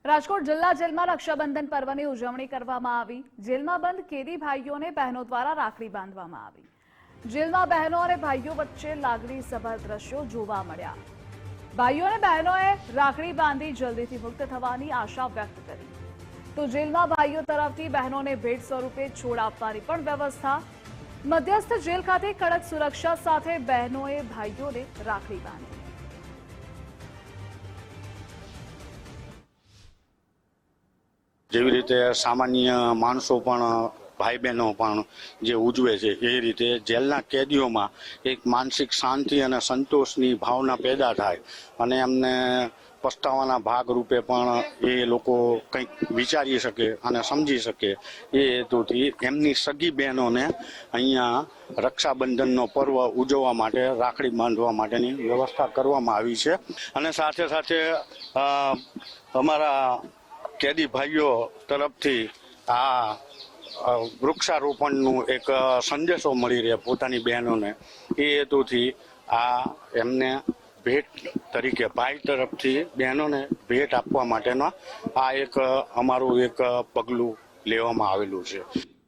રાજકોટ જિલ્લા જેલમાં રક્ષાબંધન પર્વની ઉજવણી કરવામાં આવી। જેલમાં બંધ કેદી ભાઈઓને બહેનો દ્વારા રાખડી બાંધવામાં આવી। જેલમાં બહેનો અને ભાઈઓ વચ્ચે લાગણીસભર દ્રશ્યો જોવા મળ્યા। ભાઈઓ અને બહેનોએ રાખડી બાંધી જલ્દીથી મુક્ત થવાની આશા વ્યક્ત કરી। તો જેલમાં ભાઈઓ તરફથી બહેનોને ભેટ સ્વરૂપે છોડ આપવાની પણ વ્યવસ્થા। મધ્યસ્થ જેલ ખાતે કડક સુરક્ષા સાથે બહેનોએ ભાઈઓને રાખડી બાંધી। જેવી રીતે સામાન્ય માણસો પણ ભાઈ બહેનો પણ જે ઉજવે છે એ રીતે જેલના કેદીઓમાં એક માનસિક શાંતિ અને સંતોષની ભાવના પેદા થાય અને એમને પસ્તાવાના ભાગરૂપે પણ એ લોકો કંઈક વિચારી શકે અને સમજી શકે એ હેતુથી એમની સગી બહેનોને અહીંયા રક્ષાબંધનનો પર્વ ઉજવવા માટે રાખડી બાંધવા માટેની વ્યવસ્થા કરવામાં આવી છે। અને સાથે સાથે અમારા કેદી ભાઈઓ તરફથી આ વૃક્ષારોપણનું એક સંદેશો મળી રહે પોતાની બહેનોને એ હેતુથી આ એમને ભેટ તરીકે ભાઈ તરફથી બહેનોને ભેટ આપવા માટેનો આ એક અમારું એક પગલું લેવામાં આવેલું છે।